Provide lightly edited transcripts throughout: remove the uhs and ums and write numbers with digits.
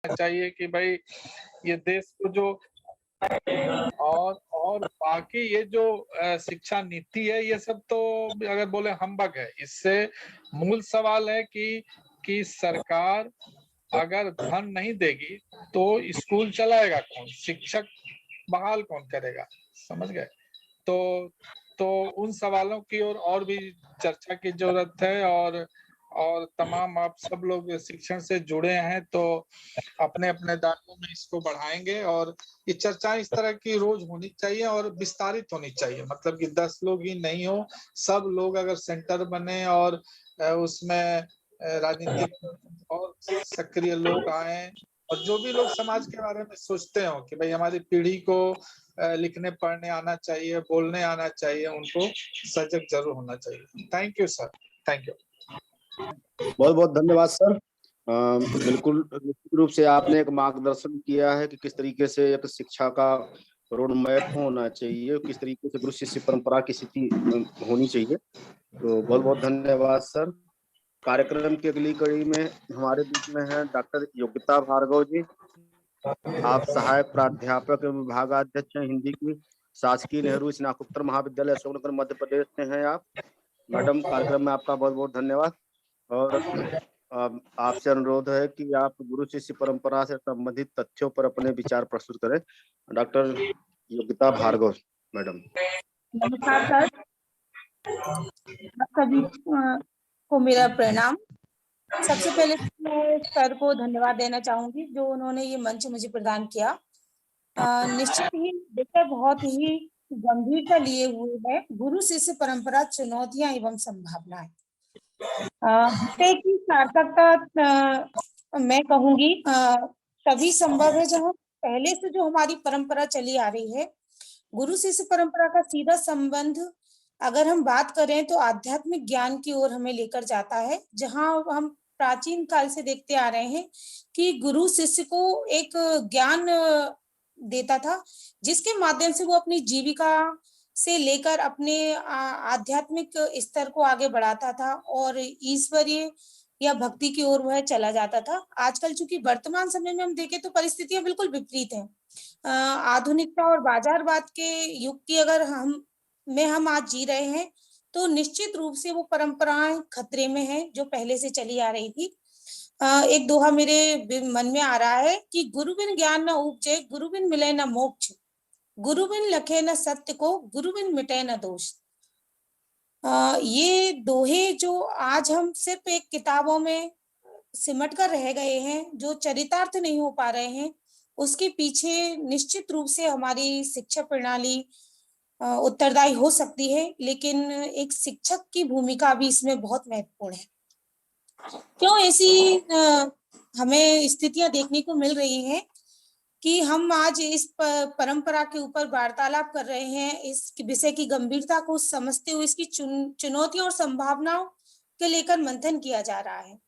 चाहिए कि भाई ये देश को जो और बाकी ये जो शिक्षा नीति है, ये सब तो अगर बोले हम्बग है। इससे मूल सवाल है कि सरकार अगर धन नहीं देगी तो स्कूल चलाएगा कौन, शिक्षक बहाल कौन करेगा, समझ गए। तो उन सवालों की ओर और भी चर्चा की जरूरत है। और तमाम आप सब लोग शिक्षण से जुड़े हैं तो अपने अपने दायरों में इसको बढ़ाएंगे। और ये चर्चा इस तरह की रोज होनी चाहिए और विस्तारित होनी चाहिए, मतलब कि 10 लोग ही नहीं हो, सब लोग अगर सेंटर बने और उसमें राजनीतिक और सक्रिय लोग आए और जो भी लोग समाज के बारे में सोचते हो कि भाई हमारी पीढ़ी को लिखने पढ़ने आना चाहिए, बोलने आना चाहिए, उनको सजग जरूर होना चाहिए। Thank you sir, thank you. बहुत बहुत धन्यवाद सर। बिल्कुल निश्चित रूप से आपने एक मार्गदर्शन किया है कि किस तरीके से एक शिक्षा का रोड मैप होना चाहिए, किस तरीके से गुरु शिष्य परंपरा की स्थिति होनी चाहिए। तो बहुत बहुत धन्यवाद सर। कार्यक्रम की अगली कड़ी में हमारे बीच में है डॉक्टर योगिता भार्गव जी। आप सहायक प्राध्यापक एवं विभागाध्यक्ष हैं हिंदी की, शासकीय नेहरू स्नातकोत्तर महाविद्यालय अशोकनगर मध्य प्रदेश से हैं आप। मैडम, कार्यक्रम में आपका बहुत बहुत धन्यवाद। और आपसे अनुरोध है कि आप गुरु शिष्य परंपरा से संबंधित तथ्यों पर अपने विचार प्रस्तुत करें। Doctor Yogita Bhargav madam. नमस्कार सर, सभी को मेरा प्रणाम। सबसे पहले मैं सर को धन्यवाद देना चाहूंगी जो उन्होंने ये मंच मुझे प्रदान किया। निश्चित ही विषय बहुत ही गंभीरता लिए हुए है, गुरु शिष्य परंपरा चुनौतियां एवं संभावनाएं। विषय की सार्थकता मैं कहूंगी तभी संभव है जब हम पहले से जो हमारी परंपरा चली आ रही है। गुरु शिष्य परंपरा का सीधा संबंध अगर हम बात करें तो आध्यात्मिक ज्ञान की ओर हमें लेकर जाता है, जहां हम प्राचीन काल से देखते आ रहे हैं कि गुरु शिष्य को एक ज्ञान देता था जिसके माध्यम से वो अपनी जीविका से लेकर अपने आध्यात्मिक स्तर को आगे बढ़ाता था और ईश्वरीय या भक्ति की ओर वह चला जाता था। आजकल चूंकि वर्तमान समय में हम देखें तो परिस्थितियां बिल्कुल विपरीत हैं। आधुनिकता और बाजारवाद के युग की अगर हम आज जी रहे हैं तो निश्चित रूप से वो परंपराएं खतरे में हैं जो पहले से चली आ रही थी। एक दोहा मेरे मन में आ रहा है कि गुरु बिन ज्ञान न उपजे, गुरु बिन मिले न मोक्ष, गुरु बिन लखे न सत्य को, गुरु बिन मिटे न दोष। ये दोहे जो आज हम सिर्फ एक किताबों में सिमट कर रह गए हैं, जो चरितार्थ नहीं हो पा रहे हैं, उसके पीछे निश्चित रूप से हमारी शिक्षा प्रणाली उत्तरदायी हो सकती है, लेकिन एक शिक्षक की भूमिका भी इसमें बहुत महत्वपूर्ण है। क्यों ऐसी हमें स्थितियां देखने को मिल रही हैं कि हम आज इस परंपरा के ऊपर वार्तालाप कर रहे हैं, इस विषय की गंभीरता को समझते हुए इसकी चुनौतियों और संभावनाओं के लेकर मंथन किया जा रहा है।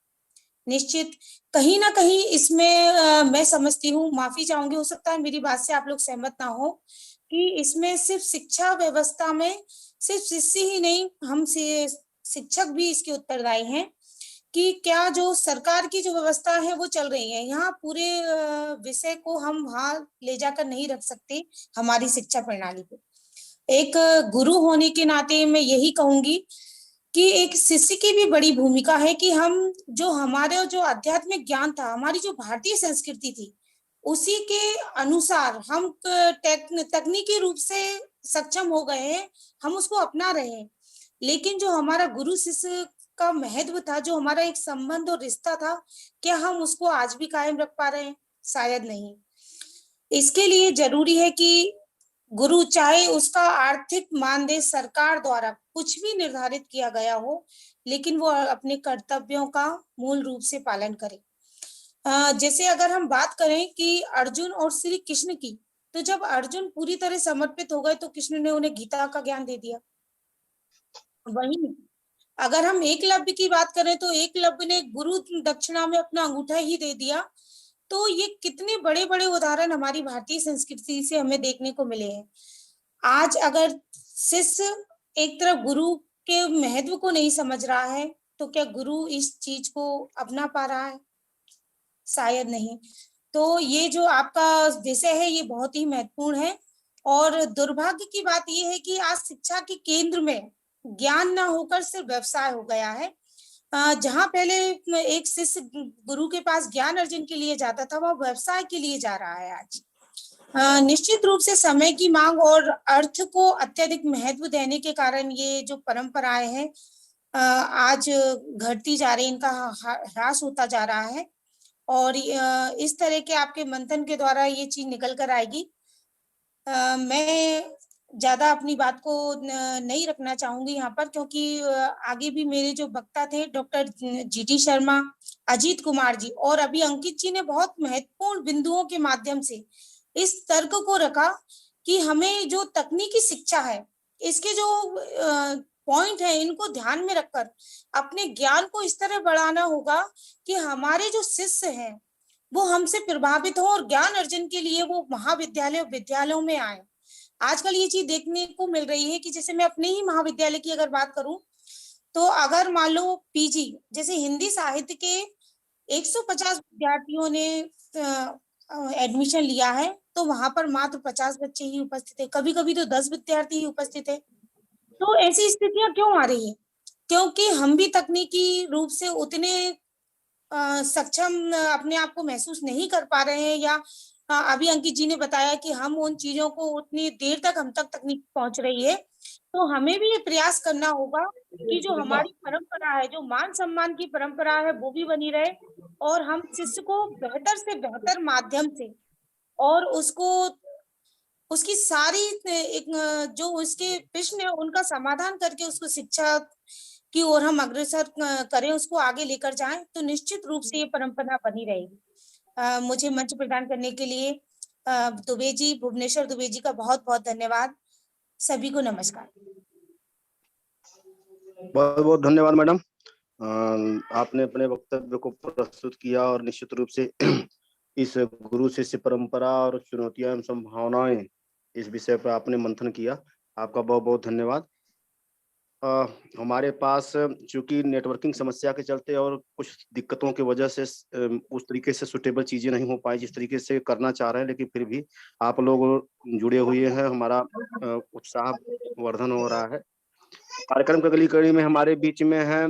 निश्चित कहीं ना कहीं इसमें मैं समझती हूँ, माफी चाहूंगी, हो सकता है मेरी बात से आप लोग सहमत ना हो, कि इसमें सिर्फ शिक्षा व्यवस्था में सिर्फ शिष्य ही नहीं, हम शिक्षक भी इसके उत्तरदायी हैं कि क्या जो सरकार की जो व्यवस्था है वो चल रही है, यहाँ पूरे विषय को हम वहां ले जाकर नहीं रख सकते हमारी शिक्षा प्रणाली पे। एक गुरु होने के नाते मैं यही कहूंगी कि एक शिष्य की भी बड़ी भूमिका है कि हम जो हमारे जो आध्यात्मिक ज्ञान था, हमारी जो भारतीय संस्कृति थी, उसी के अनुसार हम तकनीकी रूप से सक्षम हो गए हैं, हम उसको अपना रहे हैं, लेकिन जो हमारा गुरु शिष्य का महत्व था, जो हमारा एक संबंध और रिश्ता था, क्या हम उसको आज भी कायम रख पा रहे हैं? शायद नहीं। इसके लिए जरूरी है कि गुरु, चाहे उसका आर्थिक मानदेय सरकार द्वारा कुछ भी निर्धारित किया गया हो, लेकिन वो अपने कर्तव्यों का मूल रूप से पालन करे। जैसे अगर हम बात करें कि अर्जुन और श्री कृष्ण की, तो जब अर्जुन पूरी तरह समर्पित हो गए तो कृष्ण ने उन्हें गीता का ज्ञान दे दिया। वहीं अगर हम एकलव्य की बात करें तो एकलव्य ने गुरु दक्षिणा में अपना अंगूठा ही दे दिया। तो ये कितने बड़े बड़े उदाहरण हमारी भारतीय संस्कृति से हमें देखने को मिले हैं। आज अगर शिष्य एक तरफ गुरु के महत्व को नहीं समझ रहा है तो क्या गुरु इस चीज को अपना पा रहा है? शायद नहीं। तो ये जो आपका विषय है ये बहुत ही महत्वपूर्ण है। और दुर्भाग्य की बात ये है कि आज शिक्षा के केंद्र में ज्ञान ना होकर सिर्फ व्यवसाय हो गया है। जहाँ पहले एक शिष्य गुरु के पास ज्ञान अर्जन के लिए जाता था, वह व्यवसाय के लिए जा रहा है आज। निश्चित रूप से समय की मांग और अर्थ को अत्यधिक महत्व देने के कारण ये जो परंपराएं हैं आज घटती जा रही, इनका ह्रास होता जा रहा है। और इस तरह के आपके मंथन के द्वारा ये चीज निकल कर आएगी। मैं ज्यादा अपनी बात को नहीं रखना चाहूंगी यहाँ पर, क्योंकि आगे भी मेरे जो वक्ता थे डॉक्टर जीटी शर्मा, अजीत कुमार जी और अभी अंकित जी ने बहुत महत्वपूर्ण बिंदुओं के माध्यम से इस तर्क को रखा कि हमें जो तकनीकी शिक्षा है इसके जो पॉइंट है इनको ध्यान में रखकर अपने ज्ञान को इस तरह बढ़ाना होगा कि हमारे जो शिष्य हैं वो हमसे प्रभावित हो और ज्ञान अर्जन के लिए वो महाविद्यालय विद्यालयों में आए। आजकल ये चीज देखने को मिल रही है कि जैसे मैं अपने ही महाविद्यालय की अगर बात करूं तो अगर मान लो पीजी जैसे हिंदी साहित्य के 150 विद्यार्थियों ने एडमिशन लिया है तो वहां पर मात्र 50 बच्चे ही उपस्थित है, कभी कभी तो 10 विद्यार्थी ही उपस्थित है। तो ऐसी स्थितियां क्यों आ रही है? क्योंकि हम भी तकनीकी रूप से उतने सक्षम अपने आप को महसूस नहीं कर पा रहे हैं, या अभी अंकित जी ने बताया कि हम उन चीजों को उतनी देर तक हम तक तकनीक पहुंच रही है। तो हमें भी ये प्रयास करना होगा कि जो हमारी परंपरा है, जो मान सम्मान की परंपरा है, वो भी बनी रहे और हम शिष्य को बेहतर से बेहतर माध्यम से और उसको उसकी सारी एक जो उसके प्रश्न है उनका समाधान करके उसको शिक्षा की ओर हम अग्रसर करें, उसको आगे लेकर जाएं, तो निश्चित रूप से ये परंपरा बनी रहेगी। मुझे मंच प्रदान करने के लिए दुबे जी, भुवनेश्वर दुबे जी का बहुत बहुत धन्यवाद। सभी को नमस्कार। बहुत बहुत धन्यवाद मैडम। आपने अपने वक्तव्य को प्रस्तुत किया और निश्चित रूप से इस गुरु शिष्य परंपरा और चुनौतियां एवं संभावनाएं इस विषय पर आपने मंथन किया। आपका बहुत बहुत धन्यवाद। हमारे पास चूंकि नेटवर्किंग समस्या के चलते और कुछ दिक्कतों की वजह से उस तरीके से सुटेबल चीजें नहीं हो पाई जिस तरीके से करना चाह रहे हैं, लेकिन फिर भी आप लोग जुड़े हुए हैं, हमारा उत्साह वर्धन हो रहा है। कार्यक्रम की अगली कड़ी में हमारे बीच में है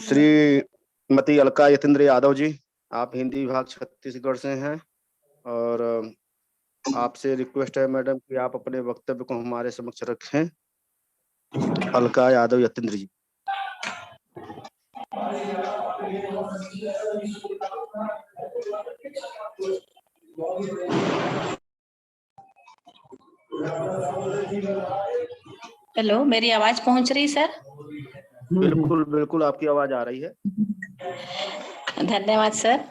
श्रीमती अलका यतीन्द्र यादव जी। आप हिंदी विभाग छत्तीसगढ़ से हैं और आपसे रिक्वेस्ट है मैडम कि आप अपने वक्तव्य को हमारे समक्ष रखें। अलका यादव यतीन्द्र जी। हेलो, मेरी आवाज पहुंच रही सर? बिल्कुल बिल्कुल, आपकी आवाज आ रही है। धन्यवाद सर।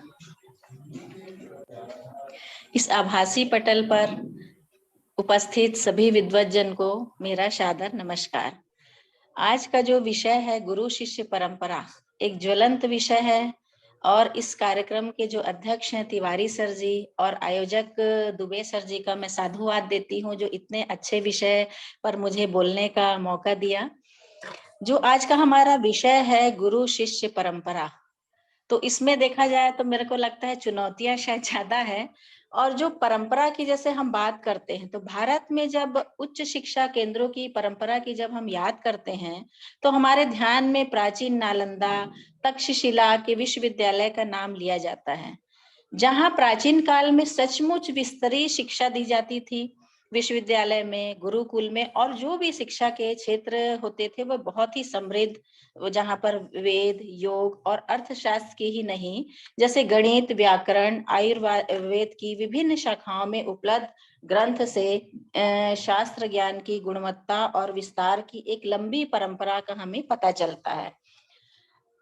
इस आभासी पटल पर उपस्थित सभी विद्वज्जन को मेरा सादर नमस्कार। आज का जो विषय है गुरु शिष्य परंपरा, एक ज्वलंत विषय है और इस कार्यक्रम के जो अध्यक्ष हैं तिवारी सर जी और आयोजक दुबे सर जी का मैं साधुवाद देती हूँ जो इतने अच्छे विषय पर मुझे बोलने का मौका दिया। जो आज का हमारा विषय है गुरु शिष्य परंपरा, तो इसमें देखा जाए तो मेरे को लगता है चुनौतियां शायद ज्यादा है। और जो परंपरा की जैसे हम बात करते हैं तो भारत में जब उच्च शिक्षा केंद्रों की परंपरा की जब हम याद करते हैं तो हमारे ध्यान में प्राचीन नालंदा, तक्षशिला के विश्वविद्यालय का नाम लिया जाता है, जहां प्राचीन काल में सचमुच विस्तरीय शिक्षा दी जाती थी। विश्वविद्यालय में, गुरुकुल में और जो भी शिक्षा के क्षेत्र होते थे वो बहुत ही समृद्ध, जहां पर वेद, योग और अर्थशास्त्र की ही नहीं, जैसे गणित, व्याकरण, आयुर्वेद की विभिन्न शाखाओं में उपलब्ध ग्रंथ से शास्त्र ज्ञान की गुणवत्ता और विस्तार की एक लंबी परंपरा का हमें पता चलता है।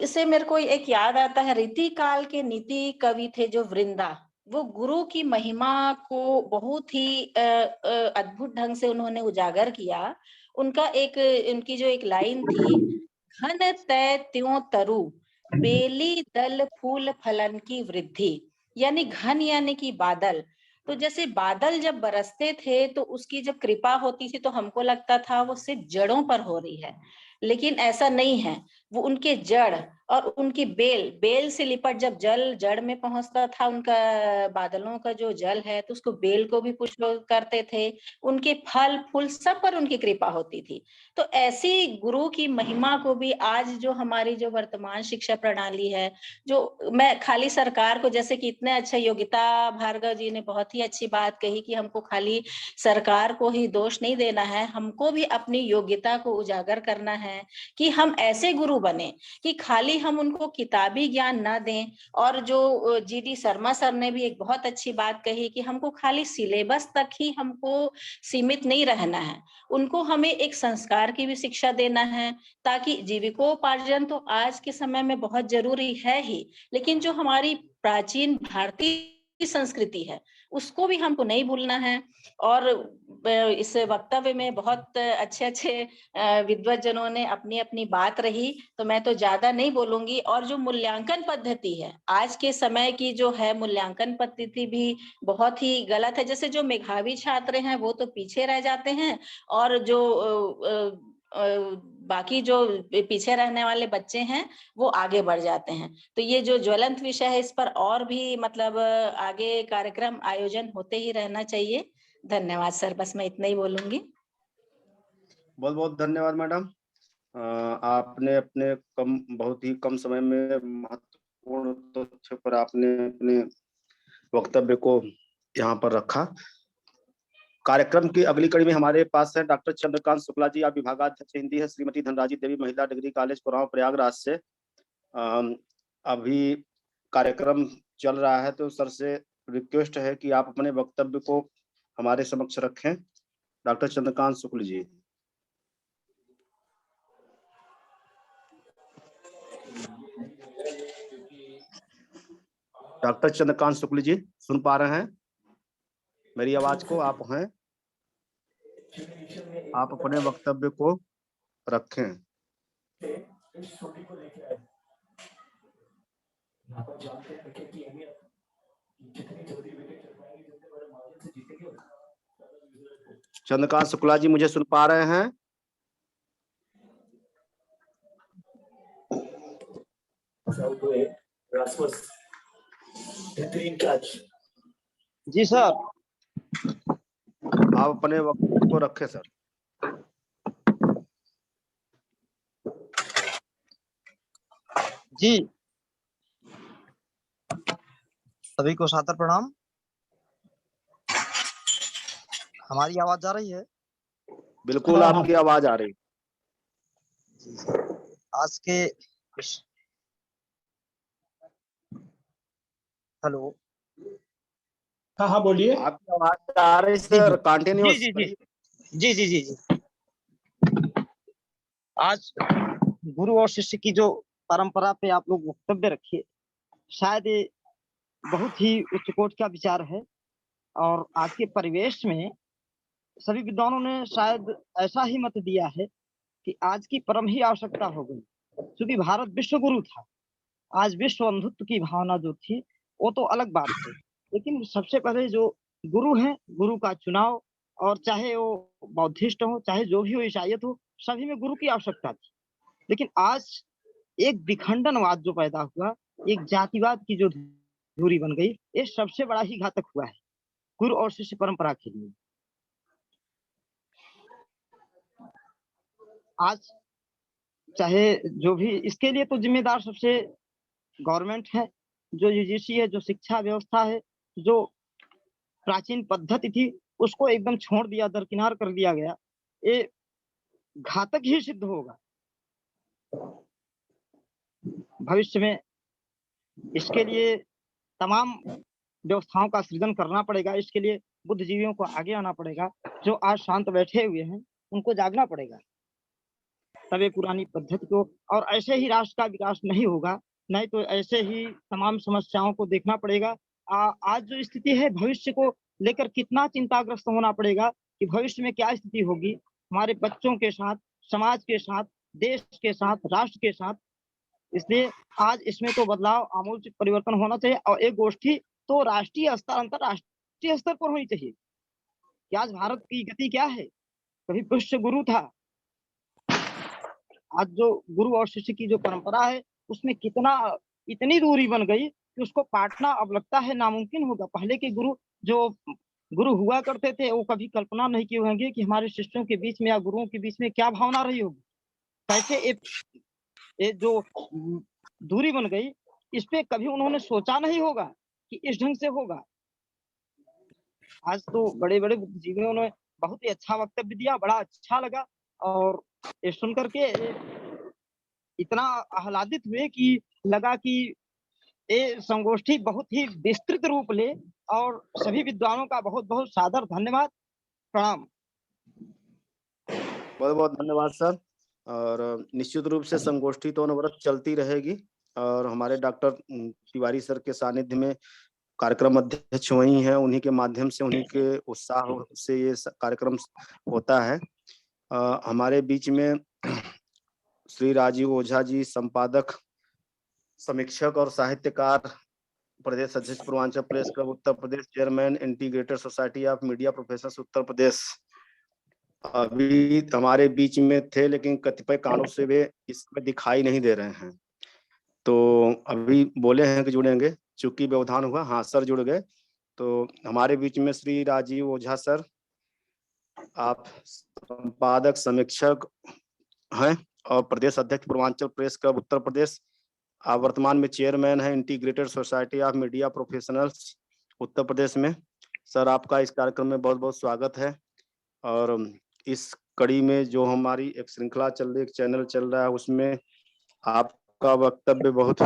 इससे मेरे को एक याद आता है, रीति काल के नीति कवि थे जो वृंदा, वो गुरु की महिमा को बहुत ही अद्भुत ढंग से उन्होंने उजागर किया। उनकी जो एक लाइन थी, घन तय त्यों तरु, बेली दल फूल फलन की वृद्धि, यानी घन यानी कि बादल। तो जैसे बादल जब बरसते थे तो उसकी जब कृपा होती थी तो हमको लगता था वो सिर्फ जड़ों पर हो रही है, लेकिन ऐसा नहीं है। वो उनके जड़ और उनकी बेल से लिपट, जब जल जड़ में पहुंचता था उनका, बादलों का जो जल है, तो उसको बेल को भी पुष्प करते थे, उनके फल फूल सब पर उनकी कृपा होती थी। तो ऐसी गुरु की महिमा को भी आज जो हमारी जो वर्तमान शिक्षा प्रणाली है, जो मैं खाली सरकार को, जैसे कि इतने अच्छे योगिता भार्गव जी ने बहुत ही अच्छी बात कही कि हमको खाली सरकार को ही दोष नहीं देना है, हमको भी अपनी योग्यता को उजागर करना है कि हम ऐसे गुरु बने कि खाली हम उनको किताबी ज्ञान ना दें। और जो जीडी शर्मा सर ने भी एक बहुत अच्छी बात कही कि हमको खाली सिलेबस तक ही हमको सीमित नहीं रहना है, उनको हमें एक संस्कार की भी शिक्षा देना है, ताकि जीविकोपार्जन तो आज के समय में बहुत जरूरी है ही, लेकिन जो हमारी प्राचीन भारतीय संस्कृति है उसको भी हमको नहीं भूलना है। और इस वक्तव्य में बहुत अच्छे अच्छे विद्वज्जनों ने अपनी अपनी बात रही, तो मैं तो ज्यादा नहीं बोलूंगी। और जो मूल्यांकन पद्धति है आज के समय की, जो है मूल्यांकन पद्धति भी बहुत ही गलत है। जैसे जो मेधावी छात्र हैं वो तो पीछे रह जाते हैं, और जो बाकी जो पीछे रहने वाले बच्चे हैं वो आगे बढ़ जाते हैं। तो ये जो ज्वलंत विषय है, इस पर और भी मतलब आगे कार्यक्रम आयोजन होते ही रहना चाहिए। धन्यवाद सर, बस मैं इतना ही बोलूंगी। बहुत बहुत धन्यवाद मैडम। आपने अपने बहुत ही कम समय में महत्वपूर्ण तथ्य पर आपने अपने वक्तव्य को यहाँ पर रखा। कार्यक्रम की अगली कड़ी में हमारे पास है डॉक्टर चंद्रकांत शुक्ला जी, आप विभागाध्यक्ष हिंदी है, श्रीमती धनराजी देवी महिला डिग्री कॉलेज कुराव प्रयागराज से। अभी कार्यक्रम चल रहा है, तो सर से रिक्वेस्ट है कि आप अपने वक्तव्य को हमारे समक्ष रखें। डॉक्टर चंद्रकांत शुक्ल जी। डॉक्टर चंद्रकांत शुक्ल जी सुन पा रहे हैं मेरी आवाज को? आप हैं, आप अपने वक्तव्य को रखें। चंद्रकांत शुक्ला जी मुझे सुन पा रहे हैं? जी सर। आप अपने वक्तव्य को रखें सर। जी, सभी को सादर प्रणाम। हमारी आवाज जा रही है? बिल्कुल आपकी आवाज आ रही। आज के हेलो, हाँ हाँ बोलिए। आपकी आवाज आ रही सर, कंटिन्यूअस। जी जी जी जी जी जी। आज गुरु और शिष्य की जो परंपरा पे आप लोग वक्तव्य रखिए, शायद ये बहुत ही उच्च कोटि का विचार है। और आज के परिवेश में सभी विद्वानों ने शायद ऐसा ही मत दिया है कि आज की परम ही आवश्यकता हो गई, क्योंकि भारत विश्व गुरु था। आज विश्व बंधुत्व की भावना जो थी वो तो अलग बात थी, लेकिन सबसे पहले जो गुरु है, गुरु का चुनाव, और चाहे वो बौद्धिस्ट हो, चाहे जो भी हो, ईसाईयत हो, सभी में गुरु की आवश्यकता थी। लेकिन आज एक विखंडनवाद जो पैदा हुआ, एक जातिवाद की जो धुरी बन गई, ये सबसे बड़ा ही घातक हुआ है गुरु और शिष्य परंपरा के लिए। आज चाहे जो भी, इसके लिए तो जिम्मेदार सबसे गवर्नमेंट है, जो यूजीसी है, जो शिक्षा व्यवस्था है, जो प्राचीन पद्धति थी उसको एकदम छोड़ दिया, दरकिनार कर दिया गया। ये घातक ही सिद्ध होगा भविष्य में। इसके लिए तमाम व्यवस्थाओं का सृजन करना पड़ेगा। इसके लिए बुद्धिजीवियों को आगे आना पड़ेगा। जो आज शांत बैठे हुए हैं उनको जागना पड़ेगा, तब ये पुरानी पद्धति को, और ऐसे ही राष्ट्र का विकास नहीं होगा, नहीं तो ऐसे ही तमाम समस्याओं को देखना पड़ेगा। आज जो स्थिति है, भविष्य को लेकर कितना चिंताग्रस्त होना पड़ेगा कि भविष्य में क्या स्थिति होगी हमारे बच्चों के साथ, समाज के साथ, देश के साथ, राष्ट्र के साथ। इसलिए आज इसमें तो बदलाव, आमूल परिवर्तन होना चाहिए। और एक गोष्ठी तो राष्ट्रीय स्तर, अंतरराष्ट्रीय स्तर पर होनी चाहिए कि आज भारत की गति क्या है। कभी विश्व गुरु था, आज जो गुरु और शिष्य की जो परंपरा है उसमें इतनी दूरी बन गई कि उसको काटना अब लगता है नामुमकिन होगा। पहले के जो गुरु हुआ करते थे वो कभी कल्पना नहीं किए होंगे कि हमारे शिष्यों के बीच में या गुरुओं के बीच में क्या भावना रही होगी। कैसे ये जो दूरी बन गई, इस पे कभी उन्होंने सोचा नहीं होगा कि इस ढंग से होगा। आज तो बड़े बड़े बुद्धिजीवियों ने बहुत ही अच्छा वक्तव्य दिया, बड़ा अच्छा लगा और ये सुन करके इतना आह्लादित हुए कि लगा कि ये संगोष्ठी बहुत ही विस्तृत रूप ले। और सभी विद्वानों का बहुत बहुत सादर धन्यवाद, प्रणाम। बहुत बहुत धन्यवाद सर। और निश्चित रूप से संगोष्ठी तो अनवरत चलती रहेगी और हमारे डॉक्टर तिवारी सर के सानिध्य में कार्यक्रम अध्यक्ष वही हैं, उन्हीं के माध्यम से, उन्हीं के उत्साह से ये कार्यक्रम होता है। हमारे बीच में श्री राजीव ओझा जी, संपादक, समीक्षक और साहित्यकार, प्रदेश अध्यक्ष Purvanchal press club Uttar Pradesh, chairman integrated society of media professionals Uttar Pradesh, अभी हमारे बीच में थे लेकिन कतिपय कारणों से वे इसमें दिखाई नहीं दे रहे हैं। तो अभी बोले हैं कि जुड़ेंगे, चूंकि व्यवधान हुआ। हाँ सर जुड़ गए। तो हमारे बीच में श्री राजीव ओझा सर, आप संपादक समीक्षक हैं और प्रदेश अध्यक्ष पूर्वांचल प्रेस क्लब उत्तर प्रदेश। आप वर्तमान में चेयरमैन हैं integrated society of media professionals Uttar Pradesh में। सर आपका इस कार्यक्रम में बहुत बहुत स्वागत है। और इस कड़ी में जो हमारी एक श्रृंखला चल रही, एक चैनल चल रहा है, उसमें आपका वक्तव्य बहुत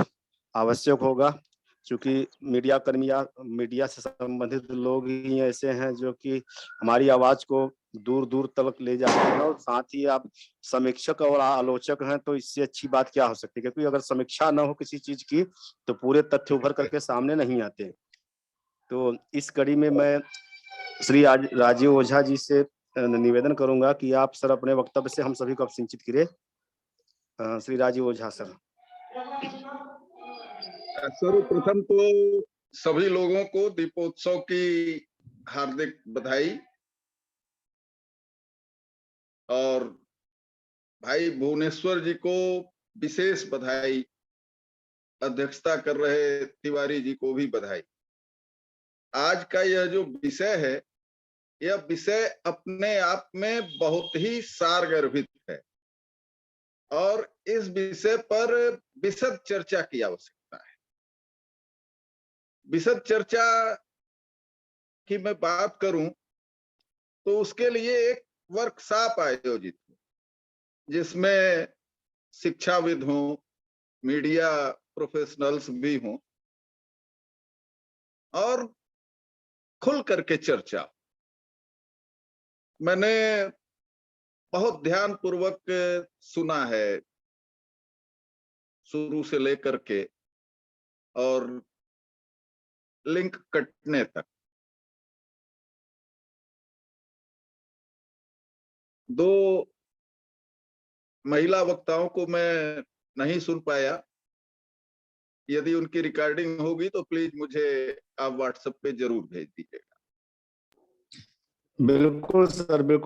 आवश्यक होगा, क्योंकि मीडिया कर्मी या मीडिया से संबंधित लोग ही ऐसे हैं जो कि हमारी आवाज को दूर दूर तक ले जाते हैं। और साथ ही आप समीक्षक और आलोचक हैं, तो इससे अच्छी बात क्या हो सकती है, क्योंकि अगर समीक्षा न हो किसी चीज की तो पूरे तथ्य उभर करके सामने नहीं आते। तो इस कड़ी में मैं श्री राजीव ओझा जी से निवेदन करूंगा कि आप सर अपने वक्तव्य से हम सभी को सिंचित करें। श्री राजीव ओझा सर। सर्वप्रथम तो सभी लोगों को दीपोत्सव की हार्दिक बधाई। और भाई भुवनेश्वर जी को विशेष बधाई, अध्यक्षता कर रहे तिवारी जी को भी बधाई। आज का यह जो विषय है, यह विषय अपने आप में बहुत ही सारगर्भित है और इस विषय पर विशद चर्चा की आवश्यकता है। विशद चर्चा की मैं बात करूं तो उसके लिए एक वर्कशॉप आयोजित हो, जिसमें शिक्षाविद हों, मीडिया प्रोफेशनल्स भी हों और खुल करके चर्चा। मैंने बहुत ध्यान पूर्वक सुना है शुरू से लेकर के और लिंक कटने तक। दो महिला वक्ताओं को मैं नहीं सुन पाया। यदि उनकी रिकॉर्डिंग होगी तो प्लीज मुझे आप व्हाट्सएप पे जरूर भेज दीजिएगा। बिल्कुल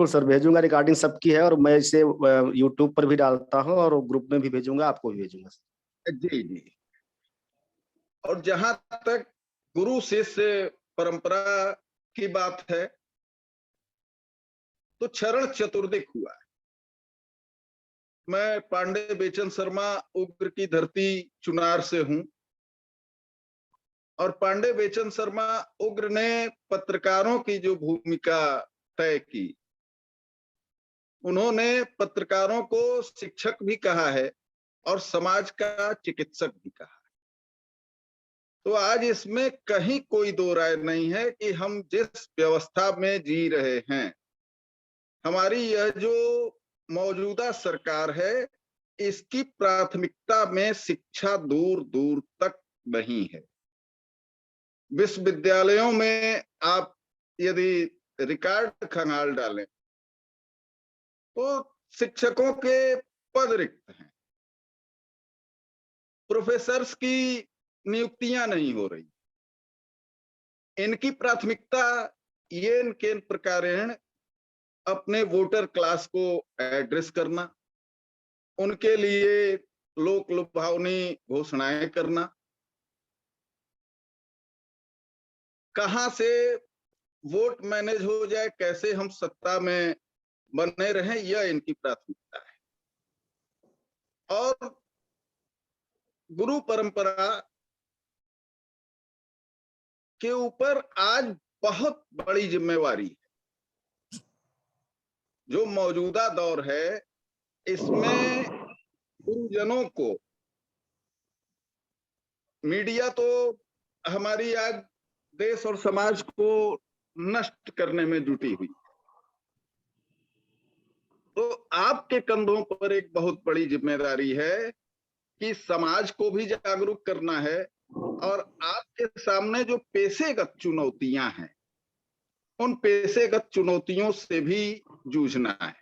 सर भेजूंगा। रिकॉर्डिंग सबकी है और मैं इसे यूट्यूब पर भी डालता हूं और ग्रुप में भी भेजूंगा, आपको भी भेजूंगा। जी जी। और जहां तक गुरु शिष्य परंपरा की बात है तो चरण चतुर्दिक हुआ है। मैं पांडे बेचन शर्मा उग्र की धरती चुनार से हूं और पांडे बेचन शर्मा उग्र ने पत्रकारों की जो भूमिका तय की, उन्होंने पत्रकारों को शिक्षक भी कहा है और समाज का चिकित्सक भी कहा है। तो आज इसमें कहीं कोई दो राय नहीं है कि हम जिस व्यवस्था में जी रहे हैं, हमारी यह जो मौजूदा सरकार है, इसकी प्राथमिकता में शिक्षा दूर दूर तक नहीं है। विश्वविद्यालयों में आप यदि रिकॉर्ड खंगाल डालें तो शिक्षकों के पद रिक्त हैं, प्रोफेसर्स की नियुक्तियां नहीं हो रही। इनकी प्राथमिकता ये इनके प्रकारेण अपने वोटर क्लास को एड्रेस करना, उनके लिए लोक लुभावनी घोषणाएं करना, कहां से वोट मैनेज हो जाए, कैसे हम सत्ता में बने रहें, यह इनकी प्राथमिकता है। और गुरु परंपरा के ऊपर आज बहुत बड़ी जिम्मेवारी है। जो मौजूदा दौर है, इसमें गुरुजनों को, मीडिया तो हमारी आज देश और समाज को नष्ट करने में जुटी हुई, तो आपके कंधों पर एक बहुत बड़ी जिम्मेदारी है कि समाज को भी जागरूक करना है और आपके सामने जो पेशेगत चुनौतियां हैं, उन पेशेगत चुनौतियों से भी जूझना है।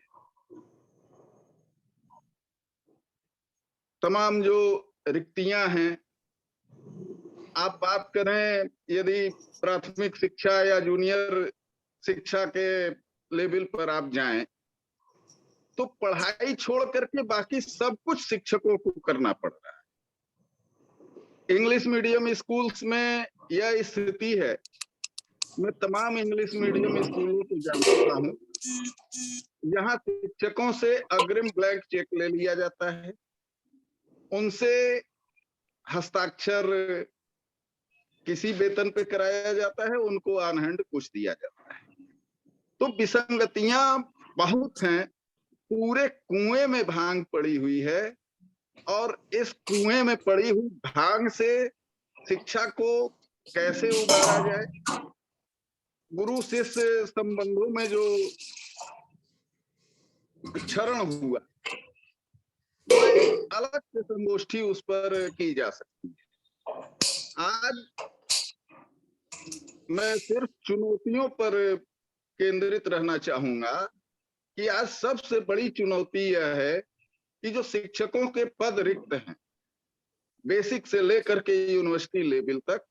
तमाम जो रिक्तियां हैं, आप बात करें यदि प्राथमिक शिक्षा या जूनियर शिक्षा के लेवल पर आप जाएं, तो पढ़ाई छोड़ करके बाकी सब कुछ शिक्षकों को करना पड़ रहा है। इंग्लिश मीडियम स्कूल्स में यह स्थिति है। मैं तमाम इंग्लिश मीडियम स्कूलों को जानता हूं, यहाँ शिक्षकों से अग्रिम ब्लैंक चेक ले लिया जाता है, उनसे हस्ताक्षर किसी वेतन पे कराया जाता है, उनको ऑन हैंड कुछ दिया जाता है। तो विसंगतियां बहुत हैं। पूरे कुएं में भांग पड़ी हुई है और इस कुएं में पड़ी हुई भांग से शिक्षा को कैसे उबारा जाए, गुरु शिष्य संबंधों में जो क्षरण हुआ, वो एक अलग से संगोष्ठी उस पर की जा सकती है। आज मैं सिर्फ चुनौतियों पर केंद्रित रहना चाहूंगा कि आज सबसे बड़ी चुनौती यह है कि जो शिक्षकों के पद रिक्त हैं, बेसिक से लेकर के यूनिवर्सिटी लेवल तक,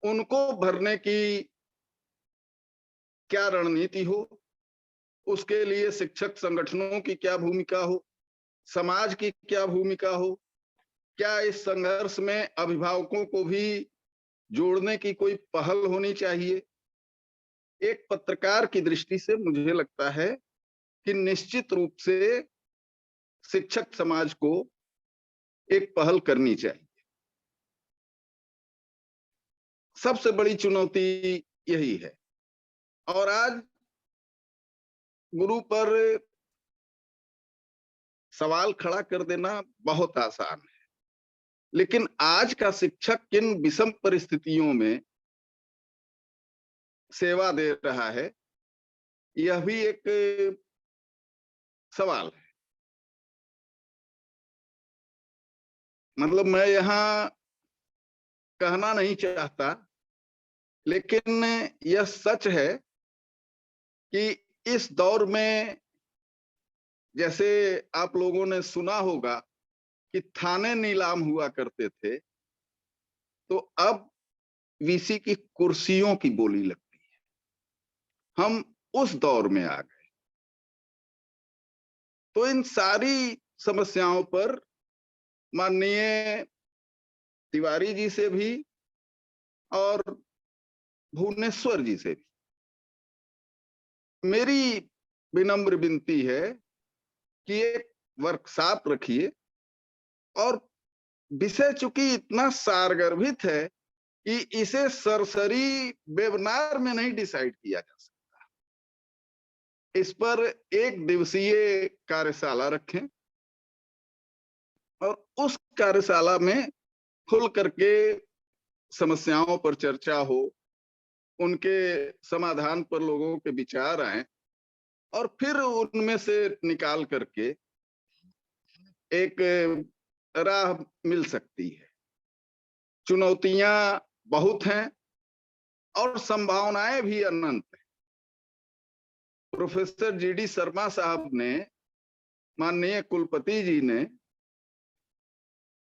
उनको भरने की क्या रणनीति हो, उसके लिए शिक्षक संगठनों की क्या भूमिका हो, समाज की क्या भूमिका हो, क्या इस संघर्ष में अभिभावकों को भी जोड़ने की कोई पहल होनी चाहिए। एक पत्रकार की दृष्टि से मुझे लगता है कि निश्चित रूप से शिक्षक समाज को एक पहल करनी चाहिए। सबसे बड़ी चुनौती यही है। और आज गुरु पर सवाल खड़ा कर देना बहुत आसान है, लेकिन आज का शिक्षक किन विषम परिस्थितियों में सेवा दे रहा है, यह भी एक सवाल है। मतलब मैं यहाँ कहना नहीं चाहता, लेकिन यह सच है कि इस दौर में, जैसे आप लोगों ने सुना होगा कि थाने नीलाम हुआ करते थे, तो अब वीसी की कुर्सियों की बोली लगती है। हम उस दौर में आ गए। तो इन सारी समस्याओं पर माननीय तिवारी जी से भी और भुवनेश्वर जी से भी मेरी विनम्र विनती है कि एक वर्कशॉप रखिए, और विषय चूंकि इतना सारगर्भित है कि इसे सरसरी वेबिनार में नहीं डिसाइड किया जा सकता। इस पर एक दिवसीय कार्यशाला रखें और उस कार्यशाला में खुल करके समस्याओं पर चर्चा हो, उनके समाधान पर लोगों के विचार आए और फिर उनमें से निकाल करके एक राह मिल सकती है। चुनौतियां बहुत हैं और संभावनाएं भी अनंत हैं। प्रोफेसर जीडी शर्मा साहब ने, माननीय कुलपति जी ने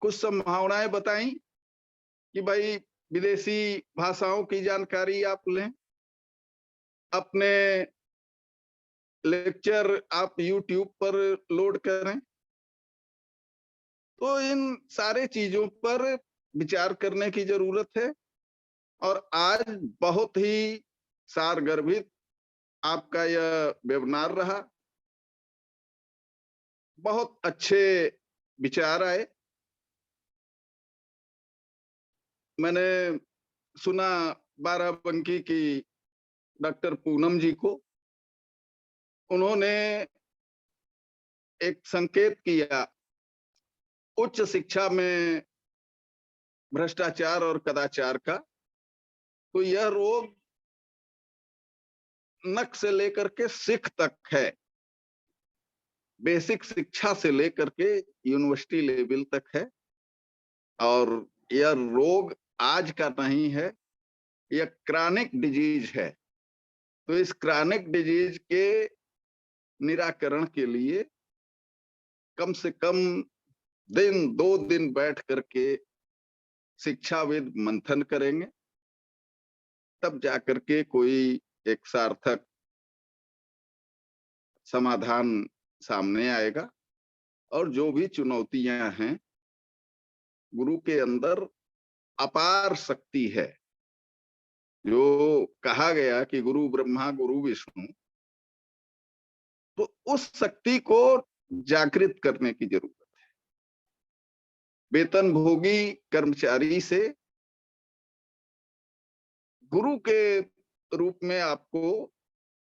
कुछ संभावनाएं बताई कि भाई विदेशी भाषाओं की जानकारी आप लें, अपने लेक्चर आप YouTube पर लोड करें, तो इन सारे चीजों पर विचार करने की जरूरत है। और आज बहुत ही सारगर्भित आपका यह वेबिनार रहा, बहुत अच्छे विचार आए। मैंने सुना बाराबंकी की डॉक्टर पूनम जी को, उन्होंने एक संकेत किया उच्च शिक्षा में भ्रष्टाचार और कदाचार का। तो यह रोग नक से लेकर के सिख तक है, बेसिक शिक्षा से लेकर के यूनिवर्सिटी लेवल तक है। और यह रोग आज का नहीं है, यह क्रॉनिक डिजीज है। तो इस क्रॉनिक डिजीज के निराकरण के लिए कम से कम 2 दिन बैठ करके शिक्षाविद मंथन करेंगे, तब जाकर के कोई एक सार्थक समाधान सामने आएगा। और जो भी चुनौतियां हैं, गुरु के अंदर अपार शक्ति है। जो कहा गया कि गुरु ब्रह्मा गुरु विष्णु, तो उस शक्ति को जागृत करने की जरूरत है। वेतन भोगी कर्मचारी से गुरु के रूप में आपको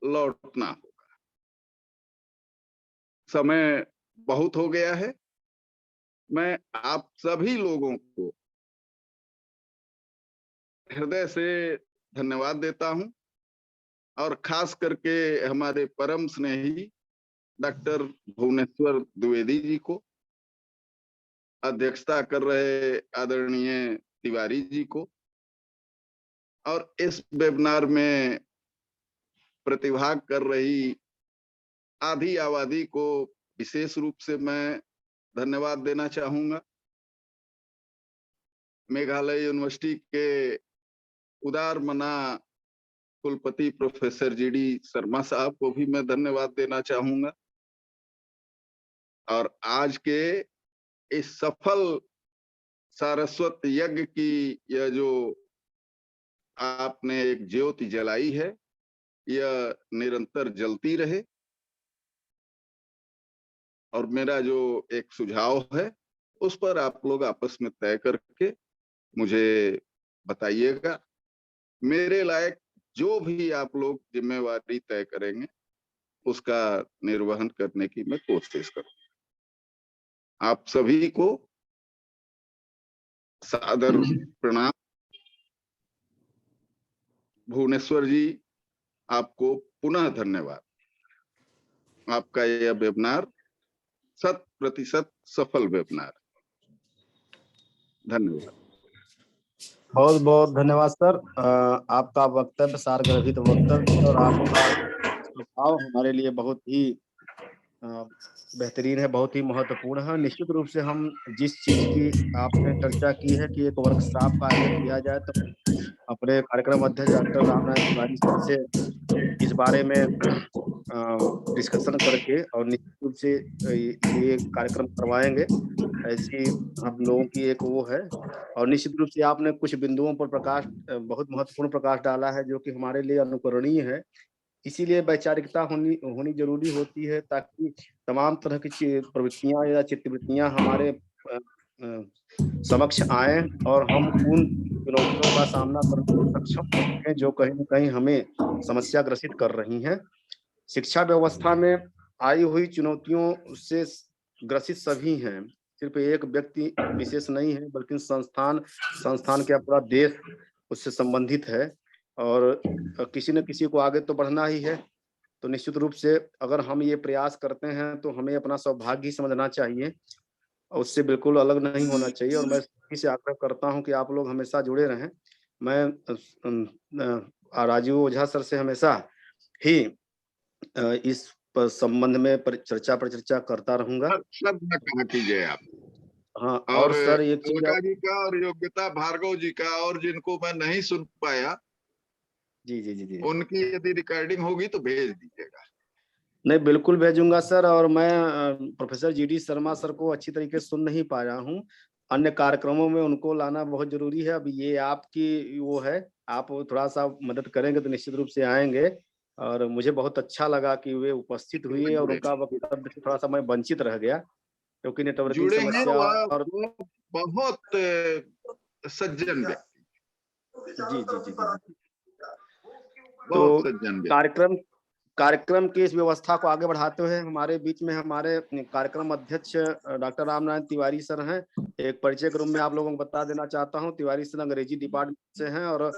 लौटना होगा। समय बहुत हो गया है। मैं आप सभी लोगों को हृदय से धन्यवाद देता हूं, और खास करके हमारे परम स्नेही डॉक्टर भुवनेश्वर द्विवेदी जी को, अध्यक्षता कर रहे आदरणीय तिवारी जी को, और इस वेबिनार में प्रतिभाग कर रही आधी आबादी को विशेष रूप से मैं धन्यवाद देना चाहूंगा। मेघालय यूनिवर्सिटी के उदार मना कुलपति प्रोफेसर जीडी शर्मा साहब को भी मैं धन्यवाद देना चाहूंगा। और आज के इस सफल सारस्वत यज्ञ की यह जो आपने एक ज्योति जलाई है, यह निरंतर जलती रहे। और मेरा जो एक सुझाव है, उस पर आप लोग आपस में तय करके मुझे बताइएगा। मेरे लायक जो भी आप लोग जिम्मेवारी तय करेंगे, उसका निर्वहन करने की मैं कोशिश करूंगा। आप सभी को सादर प्रणाम। भुवनेश्वर जी, आपको पुनः धन्यवाद। आपका यह वेबिनार 100% सफल वेबिनार। धन्यवाद। बहुत बहुत धन्यवाद सर। आपका वक्तव्य सारगर्भित वक्तव्य और आपका सुझाव हमारे लिए बहुत ही बेहतरीन है, बहुत ही महत्वपूर्ण है। निश्चित रूप से हम जिस चीज की आपने चर्चा की है कि एक वर्कशॉप का आयोजन किया जाए, तो अपने कार्यक्रम अध्यक्ष डॉक्टर रामनाथ तिवारी सर से इस बारे में डिस्कशन करके और निश्चित रूप से ये कार्यक्रम करवाएंगे। ऐसी हम लोगों की एक वो है। और निश्चित रूप से आपने कुछ बिंदुओं पर बहुत महत्वपूर्ण प्रकाश डाला है, जो कि हमारे लिए अनुकरणीय है। इसीलिए वैचारिकता होनी जरूरी होती है, ताकि तमाम तरह की प्रवृत्तियां या चित्तवृत्तियां हमारे समक्ष आए और हम उन चुनौतियों का सामना करने में सक्षम हैं जो कहीं न कहीं हमें समस्या ग्रसित कर रही हैं। शिक्षा व्यवस्था में आई हुई चुनौतियों से ग्रसित सभी हैं, सिर्फ एक व्यक्ति विशेष नहीं है, बल्कि संस्थान क्या पूरा देश उससे संबंधित है। और किसी न किसी को आगे तो बढ़ना ही है। तो निश्चित रूप से अगर हम ये प्रयास करते हैं, तो हमें अपना सौभाग्य ही समझना चाहिए और उससे बिल्कुल अलग नहीं होना चाहिए। और मैं सभी से आग्रह करता हूं कि आप लोग हमेशा जुड़े रहें। मैं राजीव ओझा सर से हमेशा ही इस संबंध में चर्चा करता रहूंगा। कहा कीजिए आप। हाँ, और सर एक चीज जी का और योग्यता भार्गव जी का, और जिनको मैं नहीं सुन पाया, जी, उनकी यदि रिकॉर्डिंग होगी तो भेज दीजिएगा। नहीं, बिल्कुल भेजूंगा सर। और मैं प्रोफेसर जीडी शर्मा सर को अच्छी तरीके से सुन नहीं पाया हूँ, अन्य कार्यक्रमों में उनको लाना बहुत जरूरी है। अब ये आपकी वो है, आप थोड़ा सा मदद करेंगे तो निश्चित रूप से आएंगे। और मुझे बहुत अच्छा लगा कि वे उपस्थित हुए और उनका वक्तव्य से थोड़ा सा मैं वंचित रह गया, क्योंकि नेटवर्किंग जुड़े हैं समस्या और वो बहुत सज्जन व्यक्ति, जी जी जी जी। बहुत तो सज्जन व्यक्ति। कार्यक्रम की इस व्यवस्था को आगे बढ़ाते हुए हमारे बीच में हमारे कार्यक्रम अध्यक्ष डॉक्टर रामनारायण तिवारी सर हैं। एक परिचय के रूप में आप लोगों को बता देना चाहता हूं, तिवारी सर अंग्रेजी डिपार्टमेंट से हैं और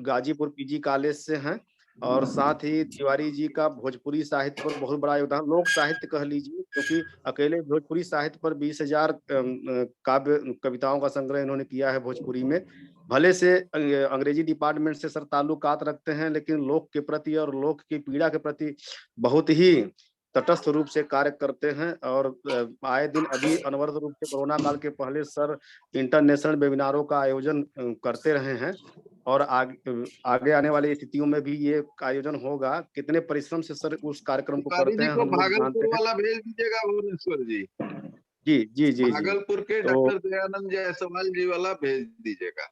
गाजीपुर पीजी कॉलेज से हैं। और साथ ही तिवारी जी का भोजपुरी साहित्य पर बहुत बड़ा योगदान, लोक साहित्य कह लीजिए, क्योंकि अकेले भोजपुरी साहित्य पर 20,000 काव्य कविताओं का संग्रह इन्होंने किया है भोजपुरी में। भले से अंग्रेजी डिपार्टमेंट से सर ताल्लुकात रखते हैं, लेकिन लोक के प्रति और लोक की पीड़ा के प्रति बहुत ही तटस्थ रूप से कार्य करते हैं। और आए दिन अभी अनवरत रूप से कोरोना काल के पहले सर इंटरनेशनल वेबिनारों का आयोजन करते रहे हैं और आगे आने वाली स्थितियों में भी ये आयोजन होगा। कितने परिश्रम से सर उस कार्यक्रम को करते हैं, हम लोग जानते भागलपुर हैं। वाला भेज दीजिएगा भुवनेश्वर जी। जी जी जी। भागलपुर के डॉक्टर दयानंद जायसवाल जी वाला भेज दीजिएगा।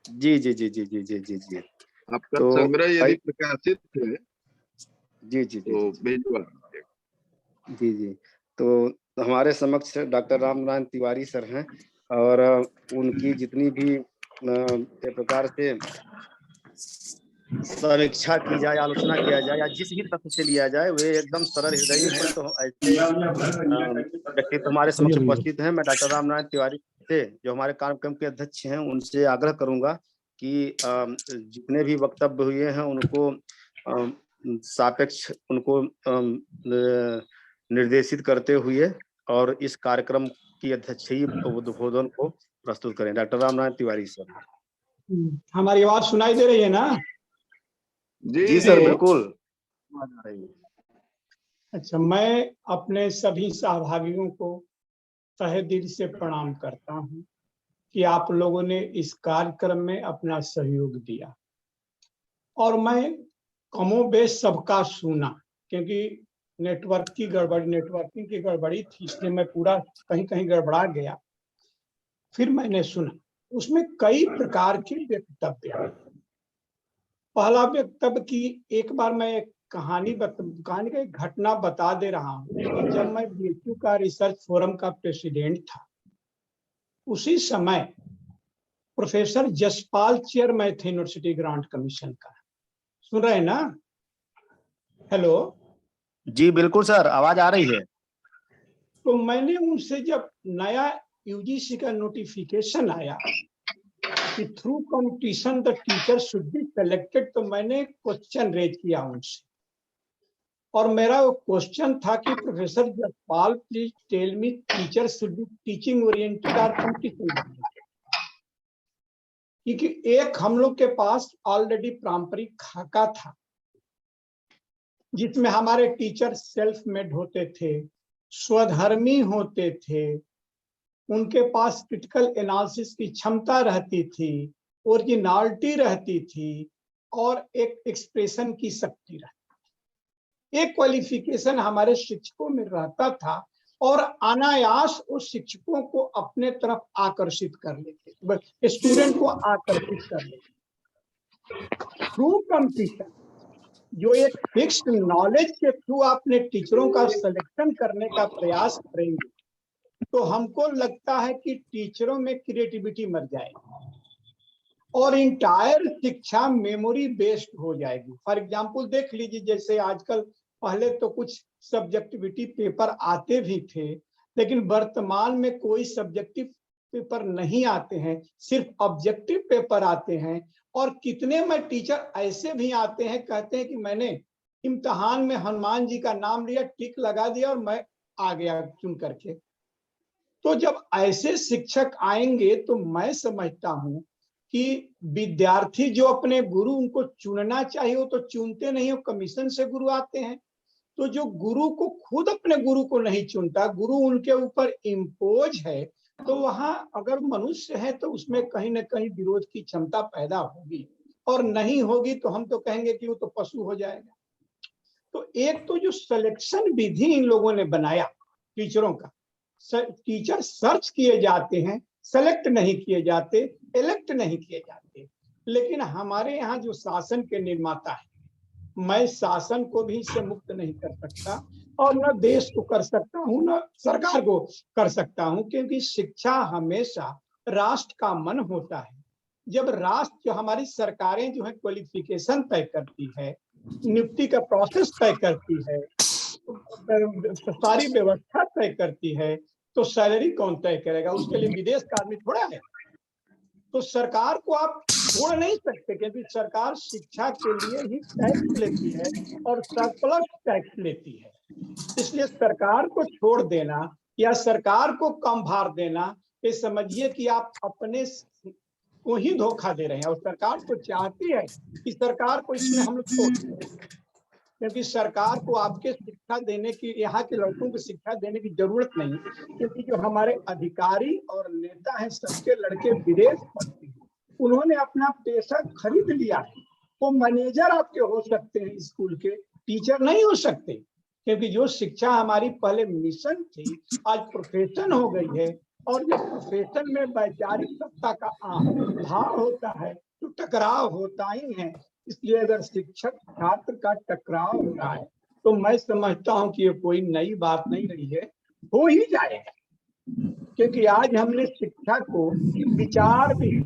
जी जी जी जी जी जी जी जी। आपका तो संग्रह यदि प्रकाशित है जी जी तो भेजवा दीजिएगा। जी जी। तो हमारे समक्ष डॉक्टर रामनारायण तिवारी सर हैं और उनकी जितनी भी एक प्रकार से समीक्षा की जाए, आलोचना किया जाए या जिस भी तथ्य से लिया जाए, वे एकदम सरल हृदयी हैं। तो ऐसे व्यक्तित्व हमारे समक्ष उपस्थित हैं। मैं डॉक्टर रामनारायण तिवारी से, जो हमारे कार्यक्रम के अध्यक्ष हैं, उनसे आग्रह करूंगा कि जितने भी वक्तव्य हुए हैं उनको सापेक्ष उनको निर्देशित करते हुए और इस कार्यक्रम की अध्यक्षीय उद्बोधन को प्रस्तुत करें। Doctor Ramnarayan Tiwari sir. हमारी आवाज सुनाई दे रही है ना? जी सर, बिल्कुल। अच्छा, मैं अपने सभी सहभागियों को तहे दिल से प्रणाम करता हूं कि आप लोगों ने इस कार्यक्रम में अपना सहयोग दिया और मैं कमोबेश सबका सुना, क्योंकि नेटवर्किंग की गड़बड़ी थी, इसलिए मैं पूरा कहीं कहीं गड़बड़ा गया। फिर मैंने सुना, उसमें कई प्रकार के वक्तव्य। पहला वक्तव्य की एक बार मैं कहानी का एक घटना बता दे रहा हूँ कि जब मैं बीएचयू का रिसर्च फोरम का प्रेसिडेंट था, उसी समय प्रोफेसर जसपाल चेयरमैन थे यूनिवर्सिटी ग्रांट कमीशन का। सुन रहे हैं ना? हेलो जी बिल्कुल सर, आवाज आ रही है। तो मैंने उनसे जब नया यूजीसी का नोटिफिकेशन आया कि through competition the teacher should be selected, तो मैंने क्वेश्चन रेज किया उनसे और मेरा वो क्वेश्चन था कि professor Jaspal please tell me teacher should be teaching oriented और कंपटीशन ओरिएंटेड। क्योंकि एक हम लोग के पास ऑलरेडी पारंपरिक खाका था जिसमें हमारे टीचर सेल्फ मेड होते थे, स्वधर्मी होते थे, उनके पास क्रिटिकल एनालिसिस की क्षमता रहती थी, ओरिजिनलिटी रहती थी और एक एक्सप्रेशन की शक्ति रहती थी। एक क्वालिफिकेशन हमारे शिक्षकों में रहता था और अनायास उस शिक्षकों को अपने तरफ आकर्षित कर लेते, स्टूडेंट को आकर्षित कर लेते। थ्रू कंपटीशन, जो एक फिक्स्ड नॉलेज के थ्रू आपने टीचरों का सिलेक्शन करने का प्रयास करेंगे, तो हमको लगता है कि टीचरों में क्रिएटिविटी मर जाएगी और इंटायर शिक्षा मेमोरी बेस्ड हो जाएगी। फॉर एग्जांपल देख लीजिए, जैसे आजकल, पहले तो कुछ सब्जेक्टिविटी पेपर आते भी थे, लेकिन वर्तमान में कोई सब्जेक्टिव पेपर नहीं आते हैं, सिर्फ ऑब्जेक्टिव पेपर आते हैं। और कितने में टीचर ऐसे भी आते हैं, कहते हैं कि मैंने इम्तिहान में हनुमान जी का नाम लिया, टिक लगा दिया और मैं आ गया चुन करके। तो जब ऐसे शिक्षक आएंगे तो मैं समझता हूं कि विद्यार्थी जो अपने गुरु उनको चुनना चाहिए, वो तो चुनते नहीं हो, कमीशन से गुरु आते हैं। तो जो गुरु को खुद अपने गुरु को नहीं चुनता, गुरु उनके ऊपर इम्पोज है, तो वहां अगर मनुष्य है तो उसमें कहीं ना कहीं विरोध की क्षमता पैदा होगी, और नहीं होगी तो हम तो कहेंगे कि वो तो पशु हो जाएगा। तो एक तो जो सिलेक्शन विधि इन लोगों ने बनाया टीचरों का, टीचर सर्च किए जाते हैं, सेलेक्ट नहीं किए जाते, इलेक्ट नहीं किए जाते। लेकिन हमारे यहाँ जो शासन के निर्माता है, मैं शासन को भी इससे मुक्त नहीं कर सकता और न देश को कर सकता हूँ, न सरकार को कर सकता हूँ, क्योंकि शिक्षा हमेशा राष्ट्र का मन होता है। जब राष्ट्र, जो हमारी सरकारें जो है क्वालिफिकेशन तय करती है, नियुक्ति का प्रोसेस तय करती है, सारी व्यवस्था तय करती है, तो सैलरी कौन तय करेगा? उसके लिए विदेश का आदमी थोड़ा है। तो सरकार को आप छोड़ नहीं सकते, क्योंकि सरकार शिक्षा के लिए ही टैक्स लेती है और सरप्लस टैक्स लेती है। इसलिए सरकार को छोड़ देना या सरकार को कम भार देना, ये समझिए कि आप अपने को ही धोखा दे रहे हैं। और सरकार तो चाहती है कि सरकार को इसमें हम लोग छोड़ दें, क्योंकि सरकार को आपके शिक्षा देने की, यहाँ के लड़कों को शिक्षा देने की जरूरत नहीं, क्योंकि जो हमारे अधिकारी और नेता हैं, सबके लड़के विदेश पढ़ते हैं, उन्होंने अपना पेशा खरीद लिया है। वो मैनेजर आपके हो सकते हैं स्कूल के, टीचर नहीं हो सकते, क्योंकि जो शिक्षा हमारी पहले मिशन थी आज प्रोफेशन हो गई है। और जब प्रोफेशन में वैचारिक सत्ता का भाव होता है तो टकराव होता ही है। इसलिए अगर शिक्षक छात्र का टकराव हो रहा है तो मैं समझता हूं कि ये कोई नई बात नहीं रही है, हो ही जाएगा, क्योंकि आज हमने शिक्षा को विचार भी